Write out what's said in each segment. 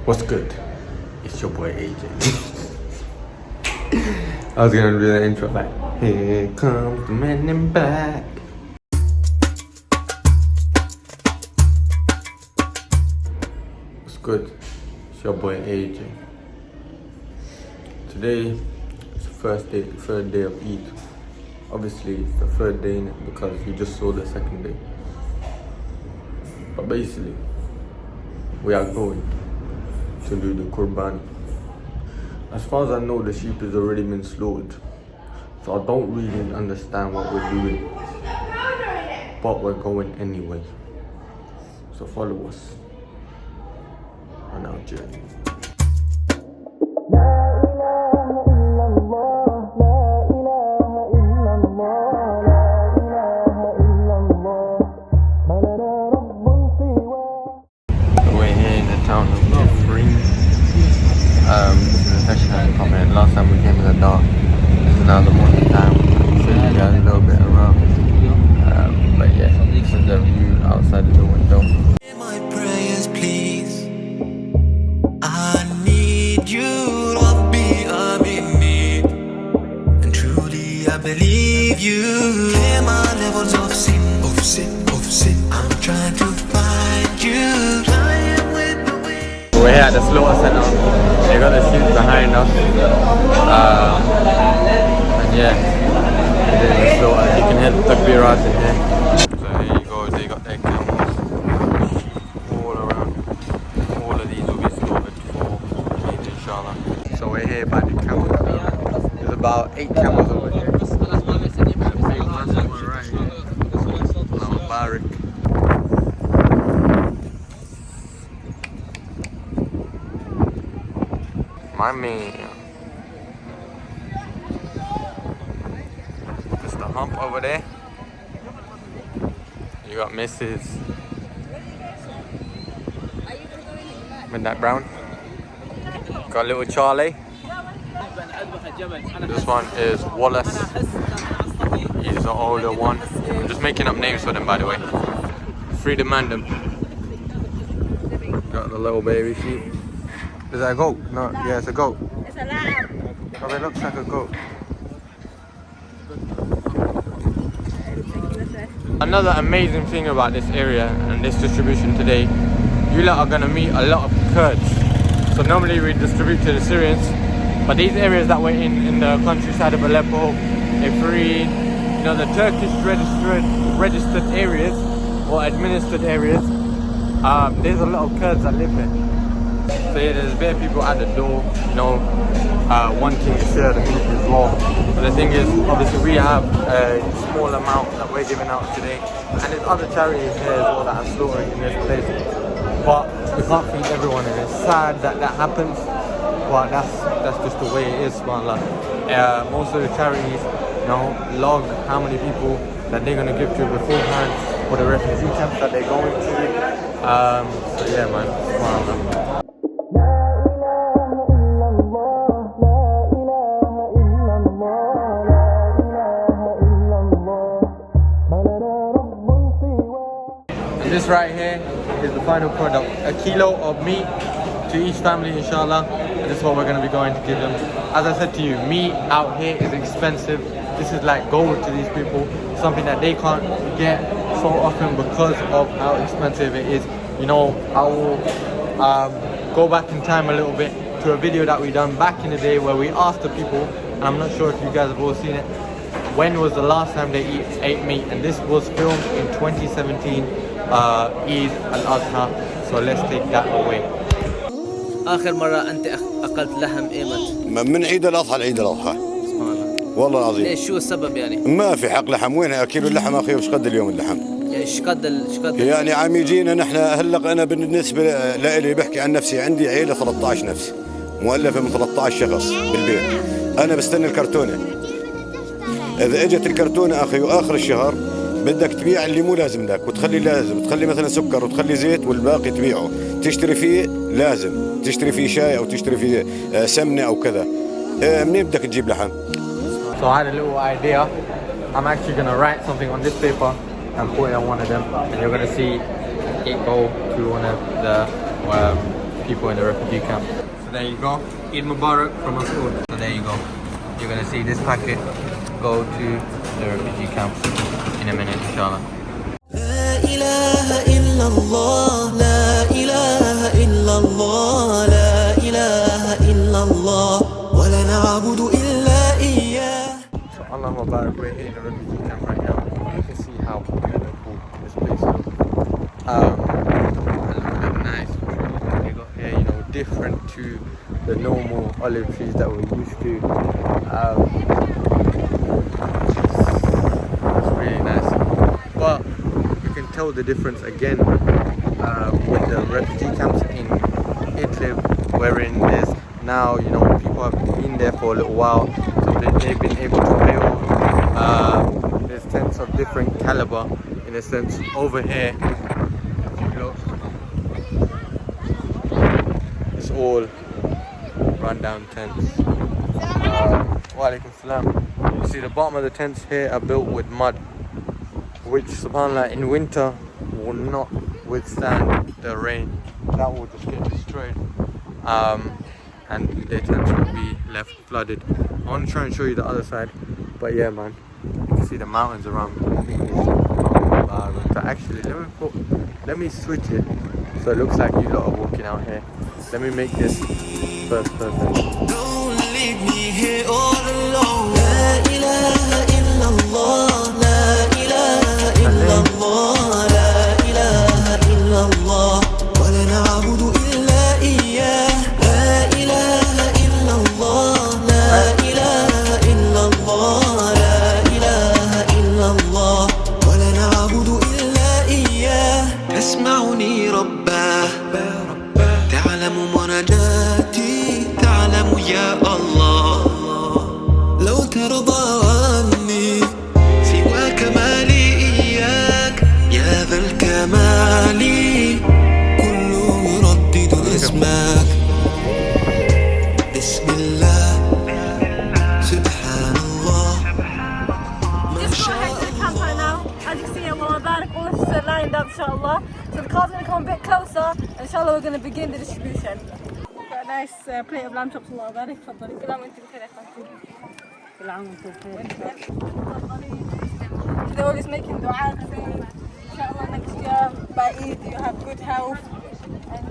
What's good? It's your boy AJ. I was gonna do the intro like, here comes the man in black. What's good? It's your boy AJ. Today is the third day of Eid. Obviously it's the third day in it because you just saw the second day. But basically, we are going to do the Qurban. As far as I know, the sheep has already been slaughtered. So I don't really understand what we're doing. But we're going anyway. So follow us on our journey. Last time we came in the dark. This is now the morning time. Show you guys a little bit around. But yeah, this is the view outside of the window. My prayers, please. I need you, Rabbi, I'm in need. And truly I believe you. Clear my levels of sin. I'm trying to find you. Flying with the wind. We're here at the slaughter center. They got the sheep behind us. And yeah, they're doing the slaughter. You can hear the takbirat in here. So here you go, they got their camels all around. All of these will be slaughtered for Eid, inshallah. So we're here by the camels. There's about 8 camels over here. Big massive one right here. Now Barak. My man. Just the hump over there. You got Mrs. with that brown. Got little Charlie. This one is Wallace. He's the older one. I'm just making up names for them, by the way. Freedom Mandem. Got the little baby sheep. Is that a goat? No, yeah, it's a goat. It's a lamb. Oh, it looks like a goat. Another amazing thing about this area and this distribution today, you lot are gonna meet a lot of Kurds. So normally we distribute to the Syrians, but these areas that we're in the countryside of Aleppo, Ifrin, you know, the Turkish registered areas or administered areas, there's a lot of Kurds that live here. So yeah, there's bare people at the door, you know, wanting to share the food as well. But the thing is, obviously we have a small amount that we're giving out today, and there's other charities here as well that are slaughtering in this place. But we can't feed everyone, and it's sad that that happens. But that's just the way it is, subhanAllah. Most of the charities, you know, log how many people that they're gonna give to beforehand for the refugee camps that they're going to. So yeah, man, subhanAllah. This right here is the final product. A kilo of meat to each family, inshallah. And this is what we're going to be going to give them. As I said to you, meat out here is expensive. This is like gold to these people. Something that they can't get so often because of how expensive it is. You know, I will go back in time a little bit to a video that we done back in the day where we asked the people, and I'm not sure if you guys have all seen it, when was the last time they ate meat, and this was filmed in 2017. Eid al-Adha, so let's take that away. آخر مرة أنت أكلت لحم إيمت؟ من عيد الأضحى لعيد الأضحى. والله العظيم. ليش شو السبب يعني؟ ما في حق لحم، وين كيلو اللحم أخي وش قد اليوم اللحم؟ يعني إيش قد يعني عم يجينا نحن هلا أنا بالنسبة لإلي بحكي عن نفسي، عندي عيلة 13 نفس مؤلفة من 13 شخص بالبيت. أنا بستنى الكرتونة. إذا إجت الكرتونة أخي وآخر الشهر بدك تبيع اللي مو لازم لك وتخلي لازم، تخلي مثلا سكر وتخلي زيت والباقي تبيعه، تشتري فيه لازم، تشتري فيه شاي او تشتري فيه سمنه او كذا. منين بدك تجيب لحم؟ So I had a little idea. I'm actually gonna write something on this paper and put it on one of them, and you're gonna see it go to one of the people in the refugee camp. So there you go. Eid Mubarak from us all. So there you go. You're gonna see this packet go to the refugee camps in a minute, inshallah. لا إله إلا الله لا إله إلا الله لا إله إلا الله ولا نعبد إلا إياه. So Allah Mubarak, we're here in the refugee camp right now. You can see how beautiful this place looks. And look at the nice trees that they got here, you know, different to the normal olive trees that we're used to. It's really nice. But you can tell the difference again with the refugee camps in Idlib, wherein there's now, you know, people have been there for a little while, so they've been able to build. There's tents of different caliber, in a sense. Over here, if you look, it's all rundown tents. Wa alaikum salam. You see the bottom of the tents here are built with mud, which subhanAllah in winter will not withstand the rain. That will just get destroyed. And their tents will be left flooded. I want to try and show you the other side, but yeah, man, you can see the mountains around. So actually, let me switch it so it looks like you lot are walking out here. Let me make this first person. Don't leave me here all alone. لا إله إلا الله لا إله إلا الله لا إله إلا الله ولا نعبد إلا إياه. لا إله إلا الله لا إله إلا الله لا إله إلا الله ولا نعبد إلا إياه. اسمعني رباه تعلم مناجاتي تعلم يا الله لو ترضى عني سواك مالي إياك يا ذا الكمال كله يردد اسمك بسم الله سبحان الله ما شاء الله. As you can see, Allah Mubarak, all this is lined up, inshallah. So the car's going to come a bit closer, and inshallah we're going to begin the distribution. Got a nice plate of lamb chops, Allah Mubarak. تفضلي. كل عام وانتم بخير يا اخواتي. كل عام وانتم بخير. So they're always making dua, saying, inshallah next year by Eid you have good health. And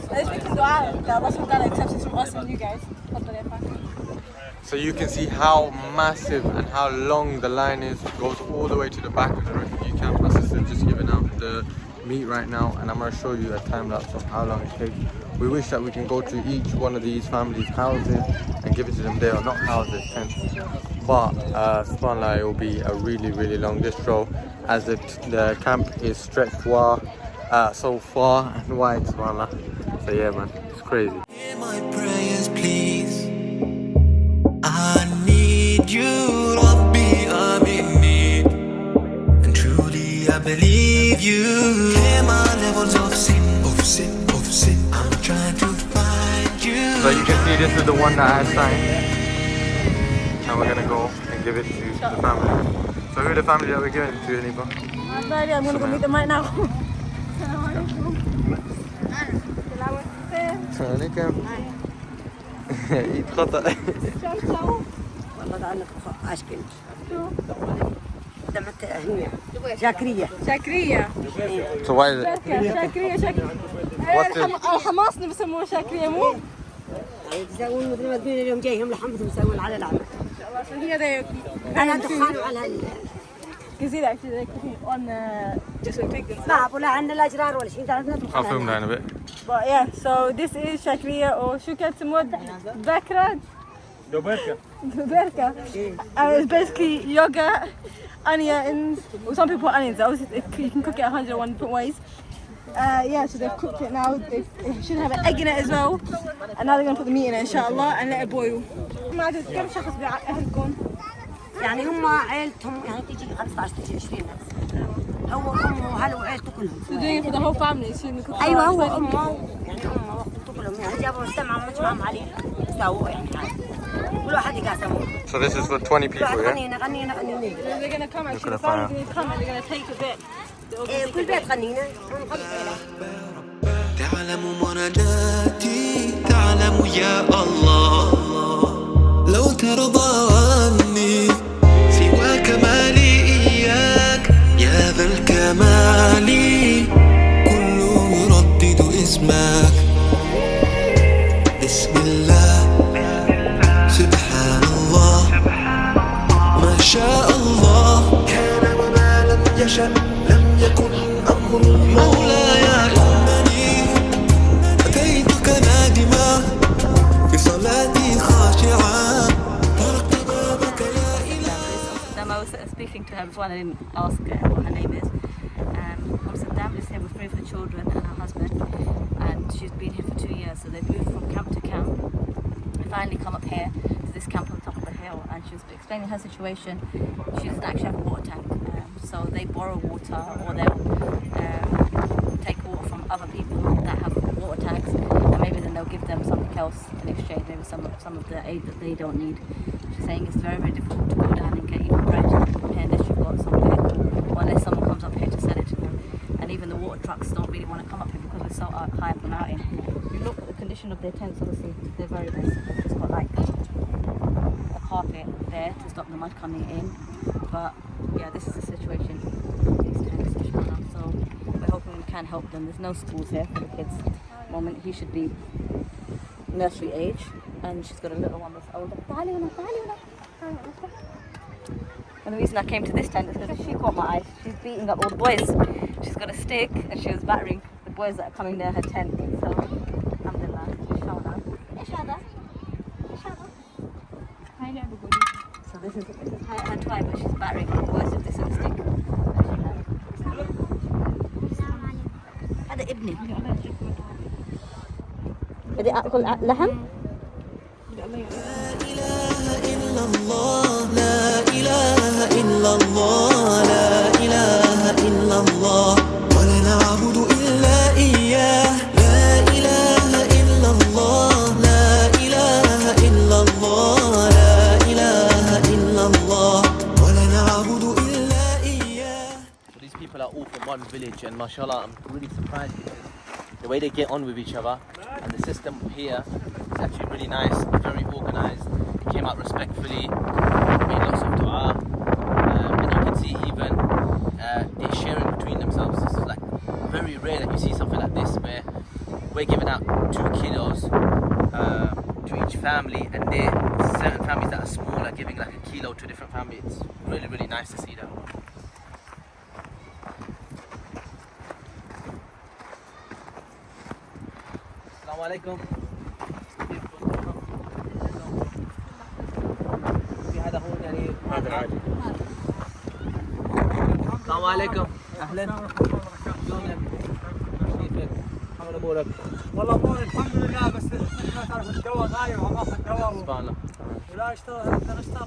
they're making dua that Allah subhanahu wa ta'ala accepts it from us and you guys. تفضلي يا اخواتي. So you can see how massive and how long the line is. It goes all the way to the back of the refugee camp. My sister's just giving out the meat right now, and I'm going to show you a time lapse of how long it takes. We wish that we can go to each one of these families' houses and give it to them there, or not houses, tents. But subhanAllah, it will be a really, really long distro, as the camp is stretched so far and wide, subhanAllah. So yeah, man, it's crazy. Hear my prayers, please. I need you, Rabbi, I'm in need. And truly I believe you. Clear my levels of sin. I'm trying to find you. So you can see this is the one that I signed. And we're gonna go and give it to the family. So who are the family that we're giving it to, Hanifa? I'm going to go meet them right now. السلام عليكم. عيد خطأ. والله تعلق اشكل دمت هنية شاكرية So why is it? شاكرية What's this? الحماص بيسموها شاكرية مو؟ يسوون مثل ما تقول اليوم جايهم لحمتهم يسوون على العمل. So here they أنا دخان على you see that actually they cooking on just a pig. ما ولا عندنا الأجرار ولا شيء تعرفنا I'll film that in a bit. But yeah, so this is شاكرية or شو كانت تسموها ذاكرة؟ Berka. It's basically yogurt, onions, well, some people put onions, obviously you can cook it 101 different ways. Yeah, so they've cooked it now, they should have an egg in it as well. And now they're going to put the meat in it inshallah and let it boil. كم شخص بأهلكم؟ يعني هم عائلتهم يعني تيجي 15 تيجي 20 هو أمه وهلا وعائلته كلهم. So doing it for the whole family, so you cook أيوة هو أمه يعني أمه وأخته كلهم يعني جابوا مجتمع مجمعهم عليها سووا يعني كل واحد يقاسموا. So this is for 20 people, yeah? غنينا. They're going to come actually, the family's going to come and they're going to take a bit. كل بيت غنينا. تعلم مناجاتي تعلم يا الله لو ترضى عني سوى كمالي إياك يا ذا الكمال كل يردد اسمك بسم الله سبحان الله ما شاء الله كان وما لم يشأ لم يكن أمر مولاي إنني أتيتك نادما في صلاتي خاشعا تركت بابك يا إله. I was speaking to her before and I didn't ask her what her name is. Saddam lives here with 3 of her children and her husband, and she's been here for 2 years. So they've moved from camp to camp. They finally come up here to this camp on top of the hill, and she was explaining her situation. She doesn't actually have a water tank, so they borrow water or they'll take water from other people that have water tanks, and maybe then they'll give them something else in exchange, maybe some of the aid that they don't need. She's saying it's very, very difficult to go down and get even bread unless you've got some vehicle or unless someone comes up here to sell it to them. And even the water trucks don't really want to come up here because we're so high up the mountain. If you look at the condition of their tents, obviously they're very basic. They've just got like a carpet there to stop the mud coming in. But yeah, this is the situation of these tents, inshallah. So we're hoping we can help them. There's no schools here for the kids at the moment. He should be nursery age, and she's got a little one that's older. And the reason I came to this tent is because she caught my eye. She's beating up all the boys. She's got a stick and she was battering the boys that are coming near her tent. So, alhamdulillah, inshallah. So this is her tribe, but she's battering the boys with this stick. هذا ابني. بدي أكل لحم؟ إلا الله لا إله إلا الله لا إله إلا الله ولا نعبد إلا إياه لا إله إلا الله لا إله إلا الله لا إله إلا الله ولا نعبد إلا إياه. So these people are all from one village, and mashallah, I'm really surprised because the way they get on with each other and the system here is actually really nice, very organized. They came out respectfully, made lots of dua, and you can see even they're sharing between themselves. It's like very rare that you see something like this where we're giving out 2 kilos to each family, and there certain families that are small are giving like 1 kilo to a different family. It's really, really nice to see that. Assalamu alaikum. في حدا هون يعني هذا عادي. السلام عليكم. اهلا. شلونك؟ كيفك؟ حول امورك؟ والله اموري الحمد لله، بس ما تعرف الدواء غايب وعم اخذ دواء سبحان الله. ولا اشتغل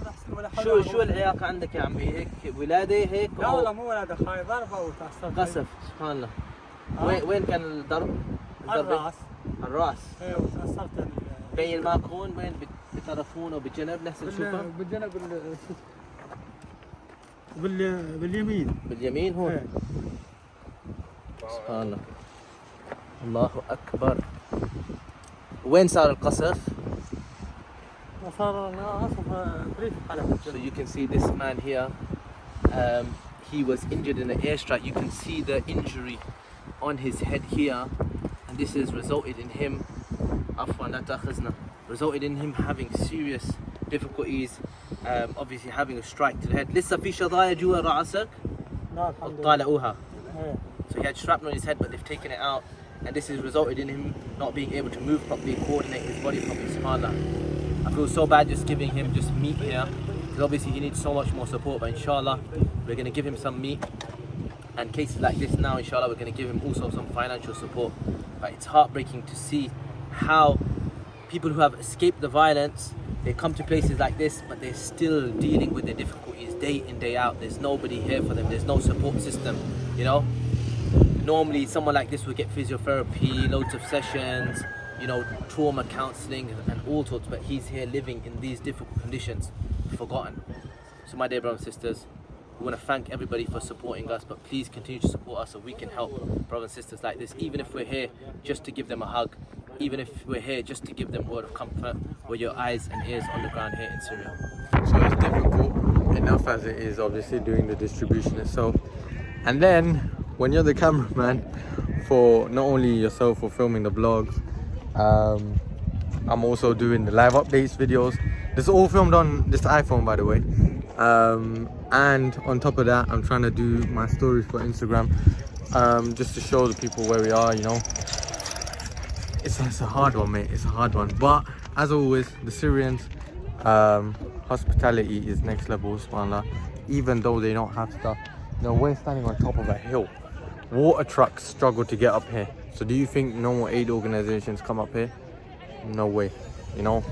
احسن ولا حول. شو العياقة عندك يا عمي؟ هيك ولادة هيك؟ لا والله مو ولادة، خاي ضربة وتعصبت. قصف، سبحان الله. وين كان الضرب؟ الراس. الراس. ايوه وتعصبت. بين الماكون وين بطرفون وبالجنب نفس نشوفه؟ بالجنب باليمين. باليمين هون. سبحان الله. الله أكبر. وين صار القصف؟ صار قصف بريف حلب. So you can see this man here. He was injured in the airstrike. You can see the injury on his head here, and this has resulted in him. Resulted in him having serious difficulties. Obviously having a strike to the head. لسه في شظايا جوا رأسك؟ لا الحمد لله. طالعوها. So he had shrapnel on his head, but they've taken it out, and this has resulted in him not being able to move properly, coordinate his body properly. SubhanAllah. I feel so bad just giving him just meat here, because obviously he needs so much more support. But inshallah, we're going to give him some meat, and cases like this now, inshallah, we're going to give him also some financial support. But it's heartbreaking to see how people who have escaped the violence, they come to places like this, but they're still dealing with the difficulties day in, day out. There's nobody here for them. There's no support system, you know. Normally someone like this would get physiotherapy, loads of sessions, you know, trauma counseling and all sorts, but he's here living in these difficult conditions, forgotten. So my dear brothers and sisters, We want to thank everybody for supporting us, but please continue to support us so we can help brothers and sisters like this. Even if we're here just to give them a hug, even if we're here just to give them a word of comfort, we're your eyes and ears on the ground here in Syria. So it's difficult enough as it is, obviously, doing the distribution itself. And then when you're the cameraman for not only yourself for filming the vlogs, I'm also doing the live updates videos. This is all filmed on this iPhone, by the way. And on top of that, I'm trying to do my stories for Instagram, just to show the people where we are, you know. It's a hard one, mate. It's a hard one. But as always, the Syrians, hospitality is next level, subhanAllah. Even though they don't have stuff, you know, we're standing on top of a hill. Water trucks struggle to get up here. So do you think no more aid organizations come up here? No way, you know.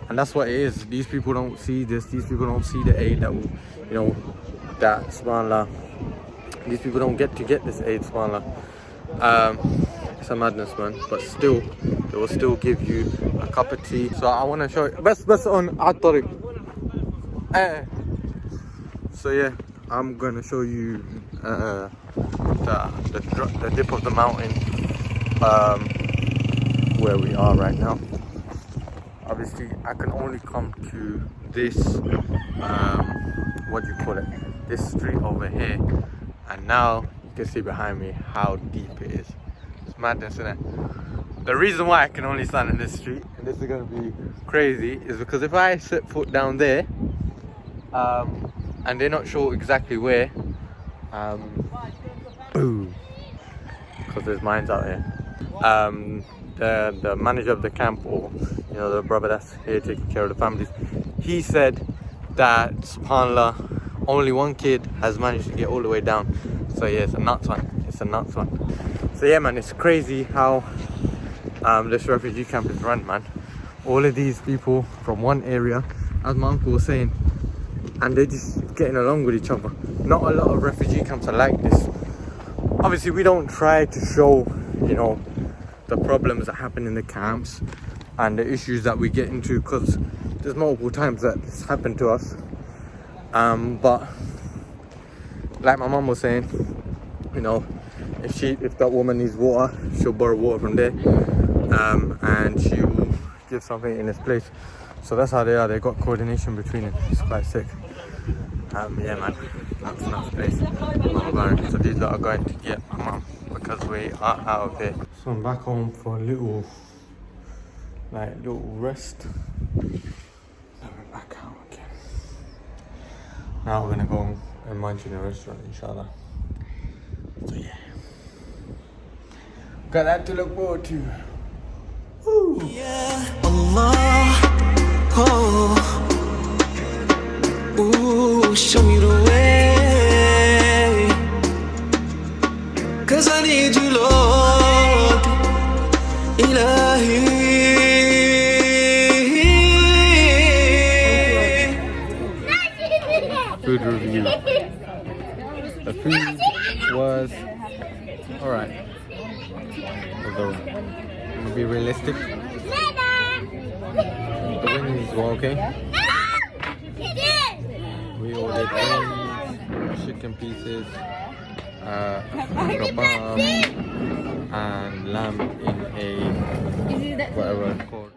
And that's what it is. These people don't see this. These people don't see the aid that will, you know, that, subhanAllah, these people don't get this aid, subhanAllah. It's a madness, man. But still, they will still give you a cup of tea. So I want to show you. Best on At-Tariq. So yeah, I'm gonna show you the dip of the mountain, where we are right now. Obviously, I can only come to this, what do you call it? This street over here, and now you can see behind me how deep it is. It's madness, isn't it? The reason why I can only stand in this street, and this is gonna be crazy, is because if I set foot down there, and they're not sure exactly where, boom, because there's mines out here. The manager of the camp, or you know, the brother that's here taking care of the families, he said that, subhanAllah, only one kid has managed to get all the way down. So yeah, it's a nuts one. It's a nuts one. So yeah, man, it's crazy how this refugee camp is run, man. All of these people from one area, as my uncle was saying, and they're just getting along with each other. Not a lot of refugee camps are like this. Obviously, we don't try to show, you know, the problems that happen in the camps and the issues that we get into, because there's multiple times that this happened to us. But like my mum was saying, you know, if that woman needs water, she'll borrow water from there, and she will give something in its place. So that's how they are. They got coordination between them. It's quite sick. Yeah, man, that's a nice place. So these lot are going to get my mum because we are out of here. So I'm back home for a little rest. Then we're back out again. Now we're gonna go and munch in a restaurant, inshallah. So yeah, got that to look forward to. Woo. Yeah, Allah, oh, ooh, show me the way, 'cause I need you, Lord, Ilahi. Food review. The food was alright. Although, I'm gonna be realistic. The wings were okay. We ordered wings, chicken pieces, kebab, and lamb in a whatever it's called.